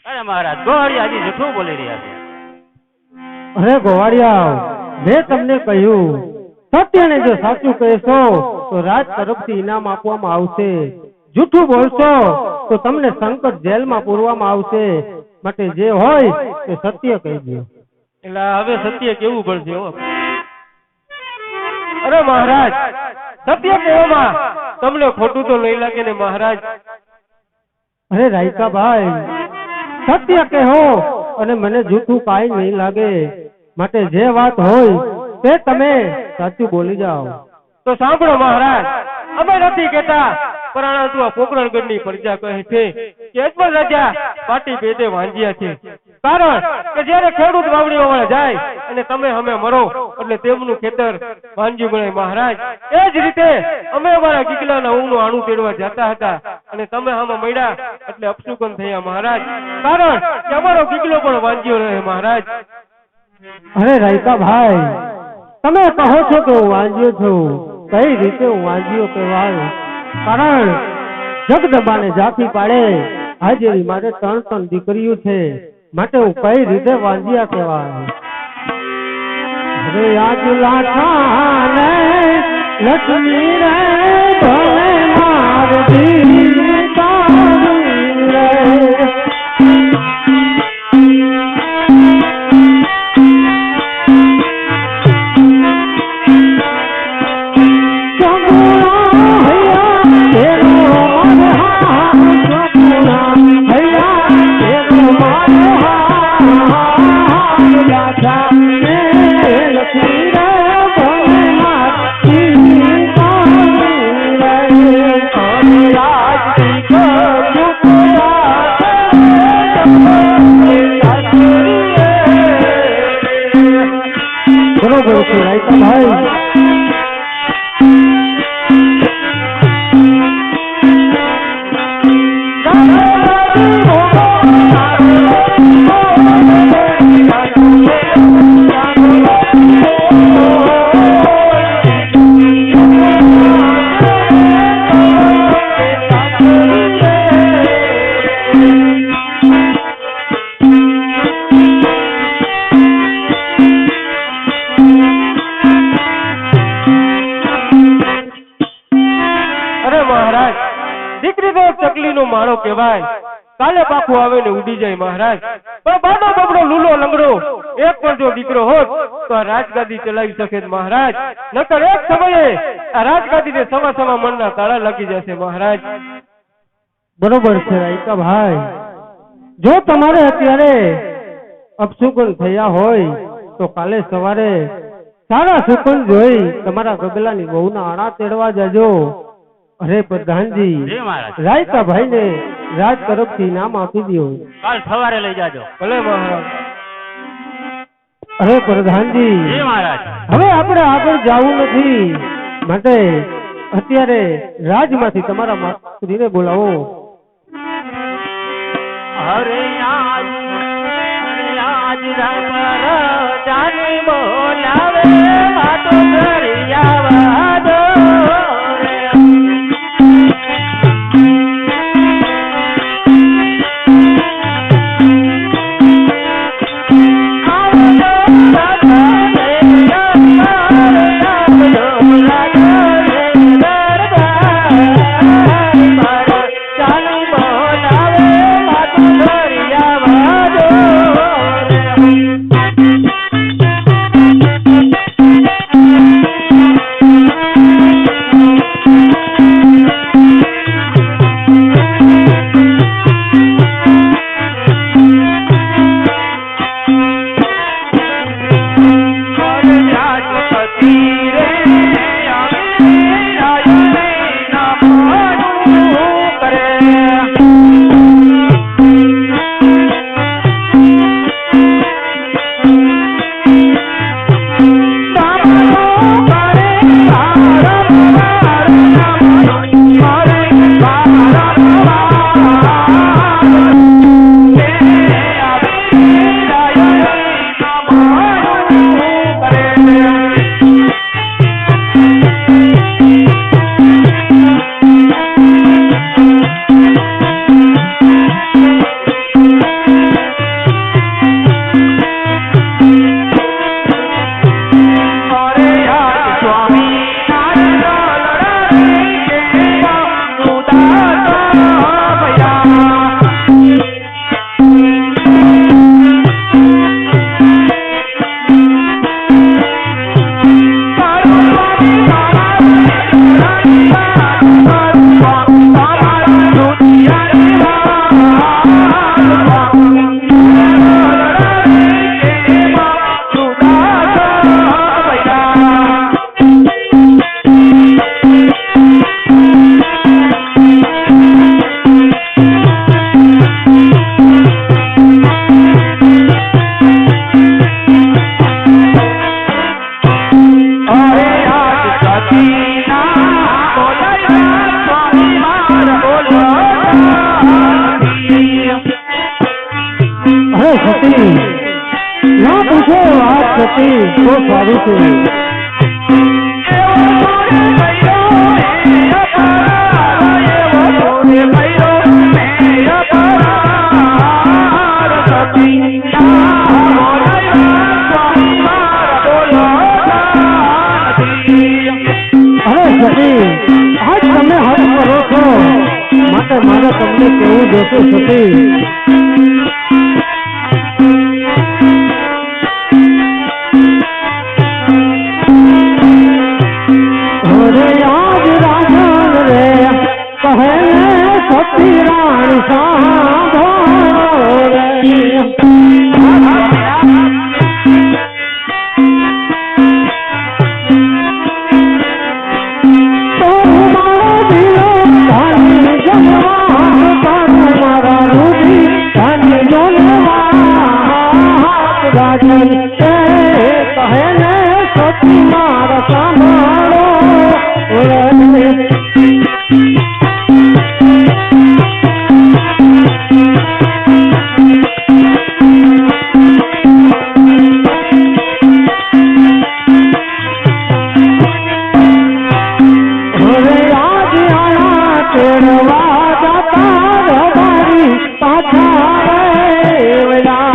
અરે મહારાજ ગોવાળિયા હજી જૂઠું બોલી રહ્યા છે. અરે ગોવાળિયા, મેં તમને કહ્યું સત્યને જો સાચું કહેશો તો રાજ તરફથી ઇનામ આપવામાં આવશે. જૂઠું બોલશો તો તમને સંકટ જેલમાં પૂરવામાં આવશે. માટે જે હોય તે સત્ય કહી દો. એટલે હવે સત્ય કેવું પડશે હો. અરે મહારાજ, સત્ય કહેવામાં તમને ખોટું તો નહીં લાગે ને મહારાજ? અરે રાયકા ભાઈ, સત્ય કહો અને મને જૂઠું કાંઈ નહીં લાગે. માટે જે વાત હોય તે તમે સાચું બોલી જાઓ. તો સાંભળો મહારાજ, અમે નથી કહેતા, પરંતુ આ પોકરણગઢની પ્રજા કહે છે કે અજમલ રાજા પાટી ભેદે વાંજ્યા છે. કારણ કે જ્યારે ખેડૂત વાવણીઓ વાળા જાય અને તમે અમે મરો એટલે તેમનું ખેતર વાંજ્યું ગણાય મહારાજ. એ જ રીતે અમે અમારા ગીગલાના ઊંઘનું આણું તેડવા જતા હતા અને તમે અમે મળ્યા એટલે અપશુકન થયા મહારાજ. કારણ કે અમારો ગીગલો પણ વાંજ્યો રહે મહારાજ. અરે રાયકા ભાઈ, તમે કહો છો કે હું વાંજ્યો છું. કઈ રીતે હું વાંજ્યો કહેવાય? કારણ જગદંબાને જાફી પાડે હાજરી મારે 3 દીકરીઓ છે. માટે હું કઈ રીતે વાંજ્યા કહેવાય? અરે આજ લાઠાને લક્ષ્મી રે ભલે મારતી તારી રે. બરોબર છે રાયકા ભાઈ. ચકલીનો માળો કહેવાય. કાલે પાખું આવે ને ઉડી જાય મહારાજ. પણ બાનો બબડો લૂલો લંગડો એક પણ જો દીકરો હોત તો આ રાજગાદી ચલાવી શકે મહારાજ. નકર એક સમયે આ રાજગાદીને સવા મણના તાળા લાગી જશે મહારાજ. બરોબર છે રાયકા ભાઈ. જો તમારે અત્યારે અપશુકન થયા હોય તો કાલે સવારે સારા સુકન જોઈ તમારા ગગલાની વહુના આણા તેડવા જજો. અરે પ્રધાનજી, રાયકા ભાઈ ને રાજ તરફથી ઇનામ આપી દો. કાલ સવારે લઈ જાજો. ભલે મહારાજ. અરે પ્રધાનજી, હવે આપણે આગળ જવું નથી. માટે અત્યારે રાજમાંથી તમારા માતુજીને બોલાવો. અરે આજ જાની બોલાવે વાતો કરી આવા દો. અરે સતી ના પૂછો વાત સતી તો સારું છે અરે સતી આજ તમે હદ કરો છો માટે મારે તમને કેવું જોશે સતી અરે આજ રાજન રે કહે સતી રાણી સાંભળો રે રાજન કહે ને સતી મારા સાંભળો હવે આજ આયા તેડવા જતા રબારી પાછા રેવડા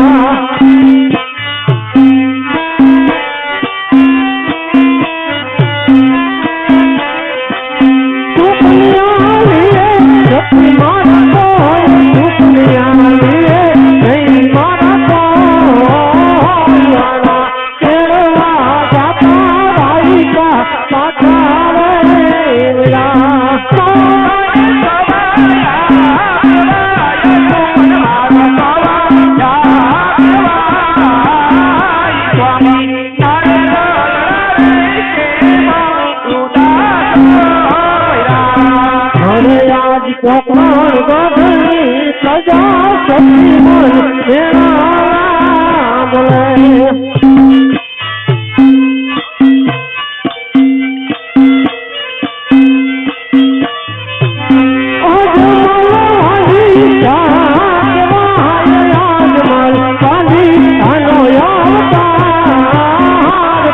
કોકણ ગઢની સજા સતી મન મેળા બોલે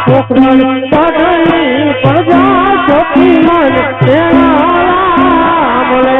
કોકણ ગઢની પ્રજા સતી મન મેળા બોલે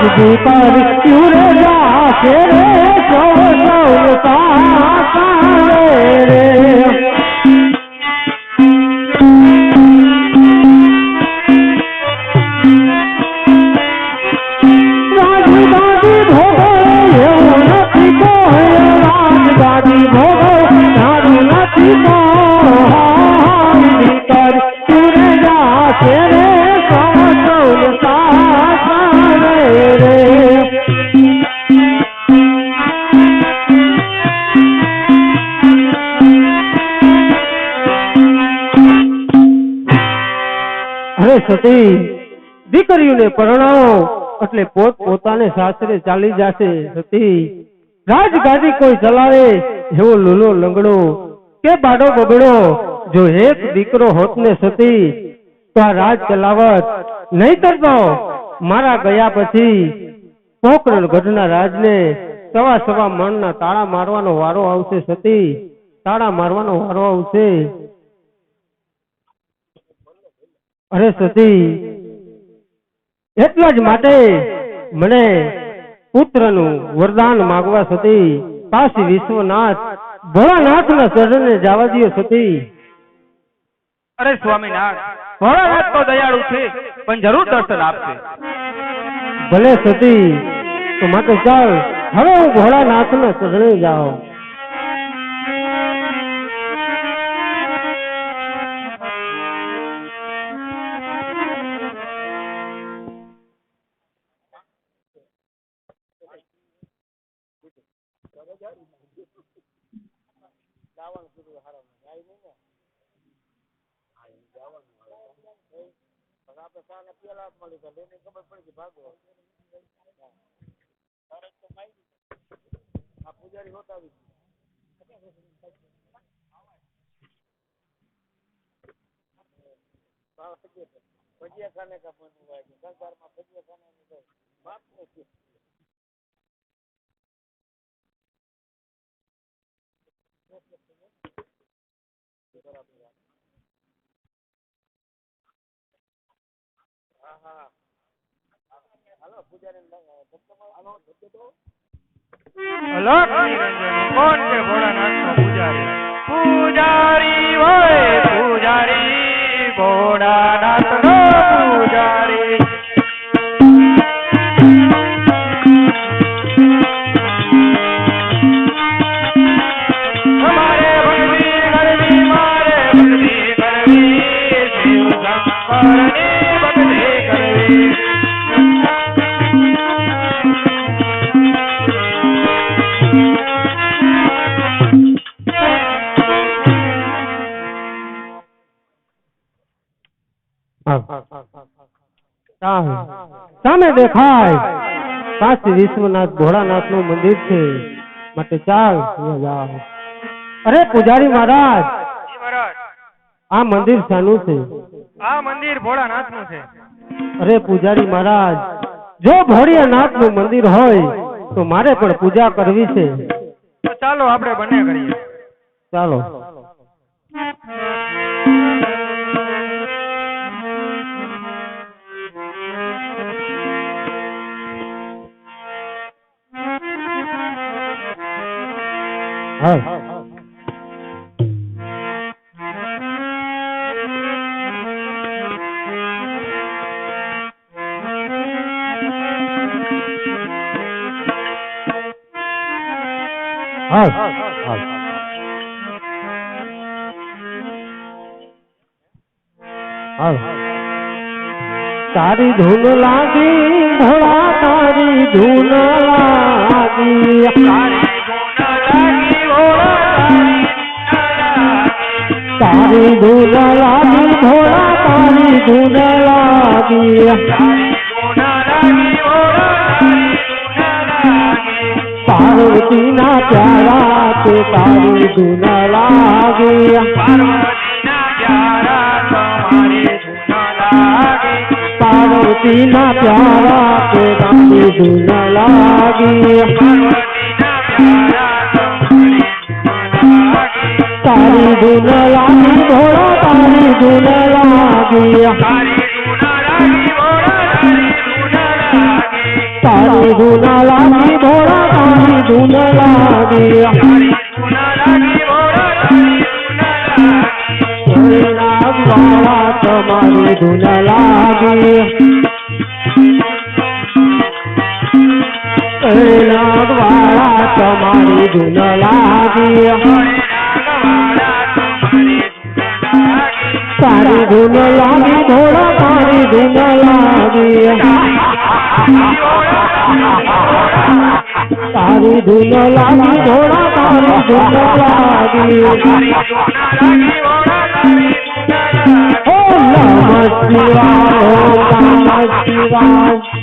રાજ દીકર તુરે જાશે રે સૌ સૌ સાસરે રે રાજગાદી ભોગવે એવું નથી કોઈ રાજગાદી ભોગવે તારું નથી કોઈ દીકર તુરે જાશે રે સૌ સૌ સાસરે રે અરે સતી દીકરીઓને પરણાવો એટલે પોત પોતાને સાસરે ચાલી જશે સતી રાજગાદી કોઈ ચલાવે એવો લૂલો લંગડો કે બાડો બગડો જો એક દીકરો હોત ને સતી તો આ રાજ ચલાવત નહીતર તો મારા ગયા પછી પોકરણ ગઢના રાજને સવા સવા મણના તાળા મારવાનો વારો આવશે સતી તાળા મારવાનો વારો આવશે અરે સતી એટલા જ માટે મને પુત્રનું વરદાન માંગવા સતી કાશી વિશ્વનાથ ભોળાનાથના ચરણે જવા દો સતી અરે સ્વામીનાથ ભોળાનાથ તો દયાળુ છે પણ જરૂર દર્શન આપશે ભલે સતી તો માટે ચાલ હવે હું ભોળાનાથના ચરણે જાઉં અલગ નિરંજન કોણ છે ભોળાનાથનો પૂજારી પૂજારી હોય પૂજારી ભોળાનાથનો પૂજારી મારે ભક્તિ કરવી મારે ભક્તિ કરવી શિવ શંકરની ભક્તિ કરવી સામે દેખાય કાશી વિશ્વનાથ ભોળાનાથ નું મંદિર છે માટે ચાલ જાઓ અરે પૂજારી મહારાજ આ મંદિર શાનું છે આ મંદિર ભોળાનાથ નું છે અરે પૂજારી મહારાજ જો ભોળિયાનાથ નું મંદિર હોય તો મારે પણ પૂજા કરવી છે તો ચાલો આપણે બંને કરીએ ચાલો હા તારી ધૂન લાગી ભોળા તારી ધૂન લાગી તારી ધૂન લાગી ભોળા તારી ધૂન લાગી પાર્વતી ના પ્યારા તે તારી ધૂન લાગી પાર્વતી ના પ્યારા તે તારી ધૂન લાગી તારી ધૂન લાગી ભોળા તારી ધૂન લાગી ધૂન લાગી ભોળા તારી ધૂન લાગી નાગવાળા તમારી ધૂન લાગી નાગવાળા તમારી ધૂન લાગી તારી ધૂન લાગી ભોળા તારી ધૂન લાગી તારી ધૂન લાગી ભોળા તારી ધૂન લાગી ઓ નમઃ શિવાય ઓ નમઃ શિવાય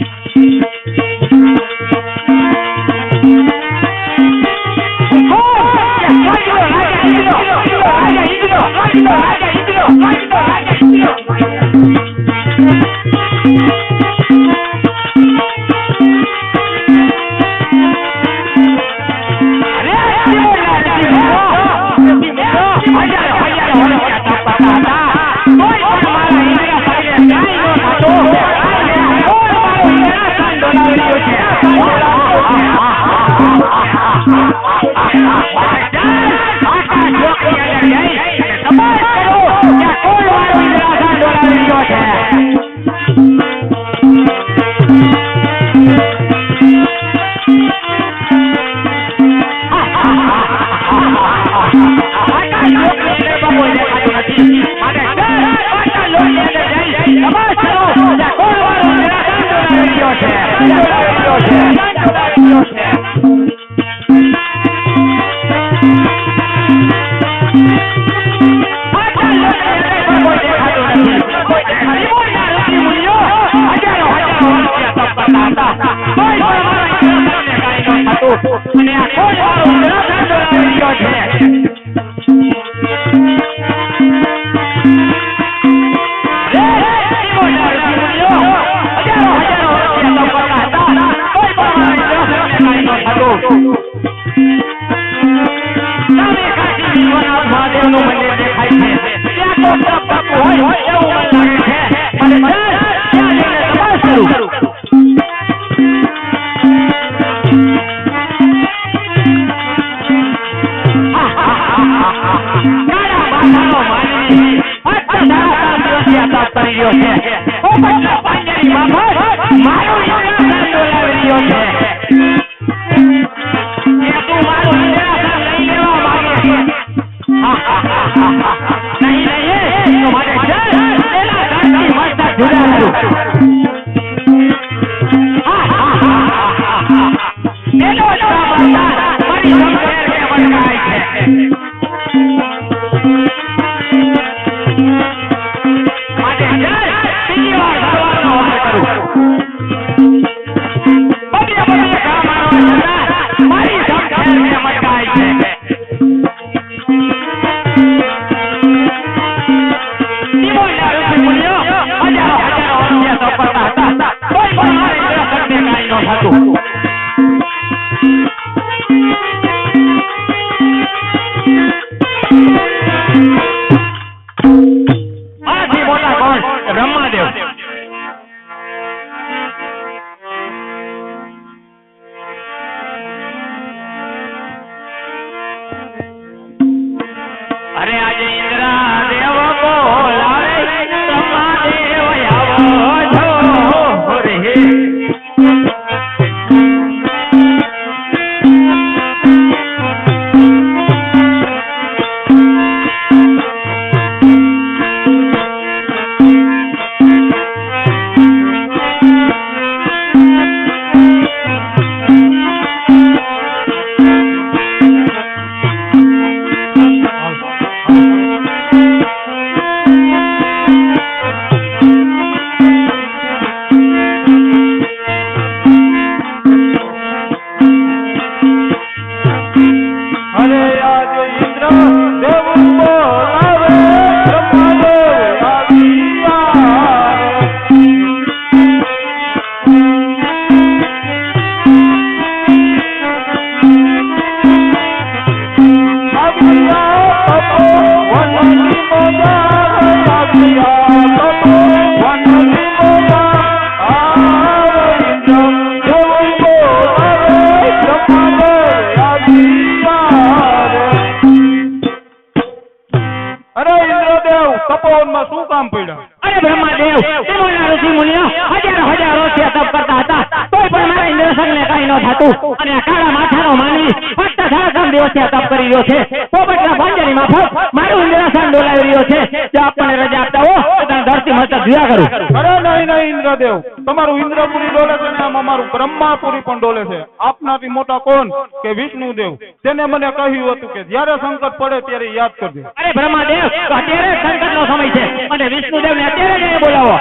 પડ્યા. અરે બ્રહ્માદેવ ત્રિમૂર્ણા ઋષિ મુનિઓ હજારો વર્ષે તપ કરતા હતા તોય પણ મારા ઇન્દ્રસંગને કઈ ન થતું અને આ કાળા માથાનો માનવી ફક્ત 3 દિવસથી તપ કરી રહ્યો છે પોપટના પાંજરીમાં ફક્ત મારું ઇન્દ્રસંગ ડોલાવી રહ્યો છે જો આપણને રજા આપતા હો તો તને ધરતી મસ્તક જોયા કરું. અરે નહીં ઇન્દ્રદેવ, તમારું ઇન્દ્રપુરી ડોલે છે ને આમ અમારું બ્રહ્માપુરી પણ ડોલે છે. આપનાથી મોટા કોણ કે વિષ્ણુદેવ? તેને મને કહ્યું હતું કે જ્યારે સંકટ પડે ત્યારે યાદ કરજો. અરે બ્રહ્માદેવ તો અત્યારે સંકટનો સમય છે અને વિષ્ણુદેવને અત્યારે જઈને બોલાવો.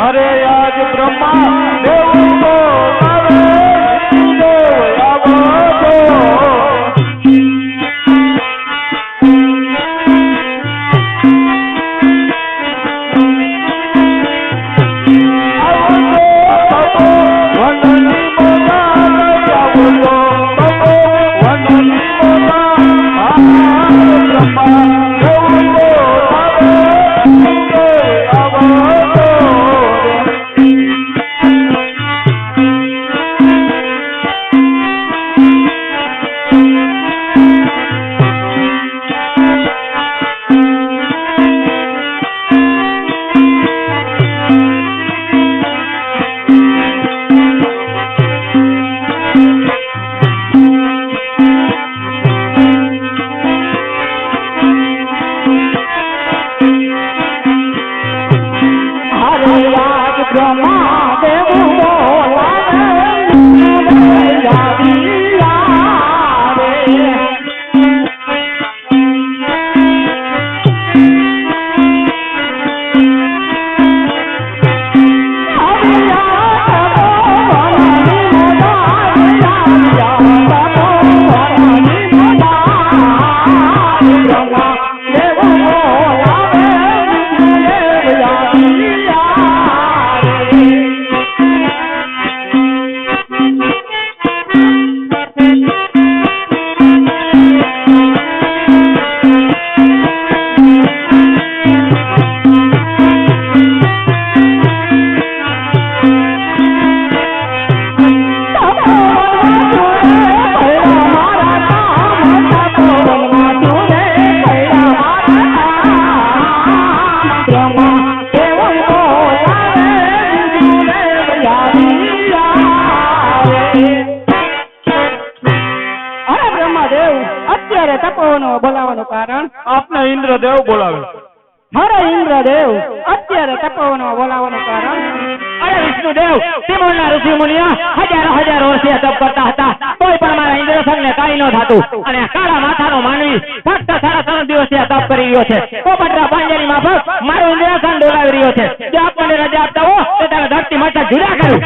અરે આજ બ્રહ્માદેવ બોલાવે, વિષ્ણુદેવ આવો છો. બોલાવવાનું કારણ આપને ઇન્દ્રદેવ બોલાવે. મારા ઇન્દ્રદેવ અત્યારે તપોવનો બોલાવવાનું કારણ અરે વિષ્ણુદેવ ત્રિમૂર્ણા ઋષિ મુનિઓ હજારો વર્ષે તપ કરતા હતા તોય પણ મારા ઇન્દ્રસંગને કઈ ન થતું અને આ કાળા માથાનો માનવી ફક્ત 3 દિવસથી તપ કરી રહ્યો છે પોપટના પાંજરીમાં ફક્ત મારું ઇન્દ્રસંગ ડોલાવી રહ્યો છે જો આપણને રજા આપતા હો તો તારે ધરતી મસ્તક જુદા કરું.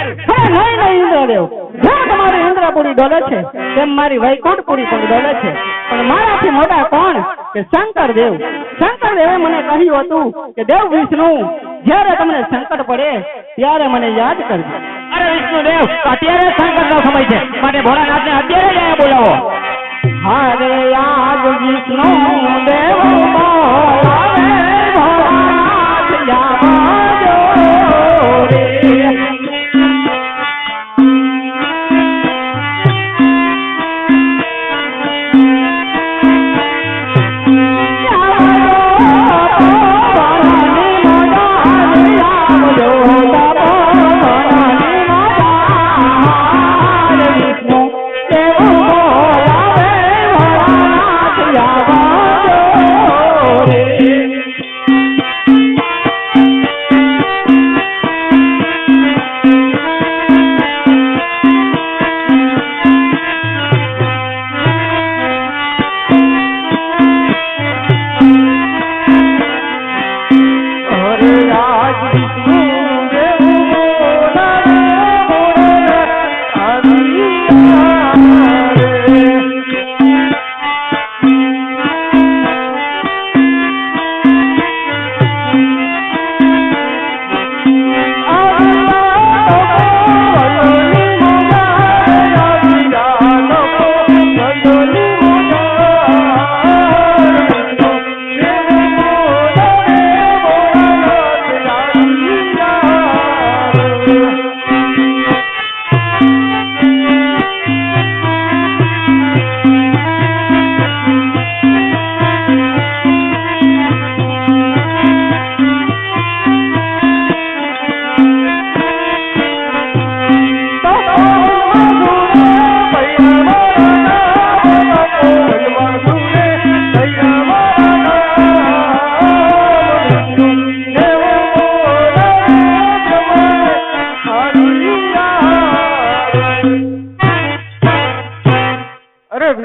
નહીં ઇન્દ્રદેવ, જેમ તમારી ઇન્દ્રપુરી ડોલે છે તેમ મારી વૈકુંઠપુરી પણ ડોલે છે. પણ મારાથી મોટા કોણ કે શંકરદેવ. શંકરદેવે મને કહ્યું હતું કે દેવ વિષ્ણુ જ્યારે તમને સંકટ પડે ત્યારે મને યાદ કરજો. અરે વિષ્ણુદેવ અત્યારે સંકટનો સમય છે માટે ભોળાનાથને અત્યારે જ અહીંયા બોલાવો. હરે યાદ વિષ્ણુ દેવ બોલાવે, ભોળાનાથ આવજો રે.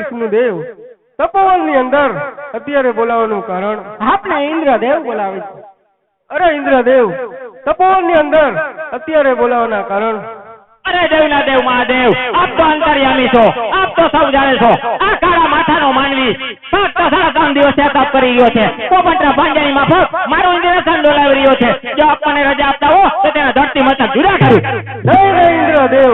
વિષ્ણુદેવ તપોવનની અંદર અત્યારે બોલાવવાનું કારણ? આપને ઇન્દ્રદેવ બોલાવે છે. અરે ઇન્દ્રદેવ, તપોવનની અંદર અત્યારે બોલાવવાના કારણ? અરે દેવના દેવ મહાદેવ, આપ તો અંતર્યામી છો, આપ તો સૌ જાણે છો. આ કાળા માથાનો માનવી ફક્ત 3.5 દિવસથી તપ કરી રહ્યો છે. પોપટના પાંજરાની માફક મારું ઇન્દ્રસન ડોલાવી રહ્યો છે. જો આપ મને રજા આપતા હો તો તેના ધરતી મતલબ જુદા કરું. નહીં ઇન્દ્રદેવ,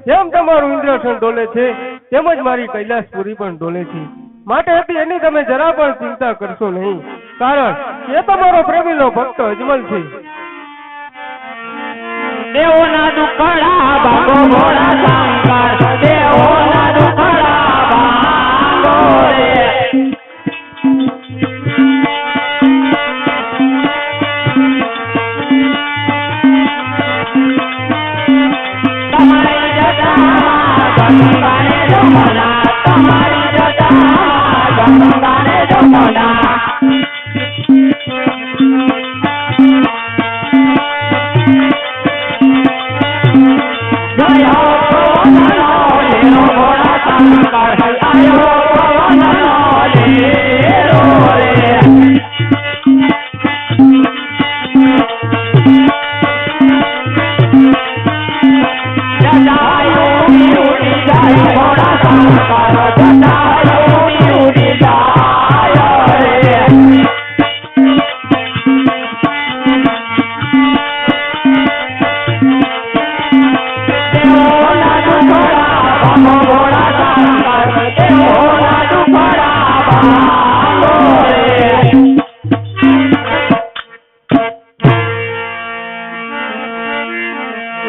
જેમ તમારું ઇન્દ્રસન ડોલે છે તેમ જ મારી કૈલાસપુરી પણ ડોલે છે. માટે હતી એની તમે જરા પણ ચિંતા કરશો નહીં, કારણ કે તમારો પ્રેમીનો ભક્ત અજમલ છે. દેવોના દુખડા ભાગો ભોળા શંકર, દેવોના દુખડા ભાગો રે. તમારી જટામાં ગંગાને જમના, તમારી જટામાં ગંગાને જમના.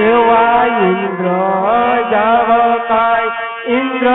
એવા ઇન્દ્ર જાવ કાય ઇન્દ્ર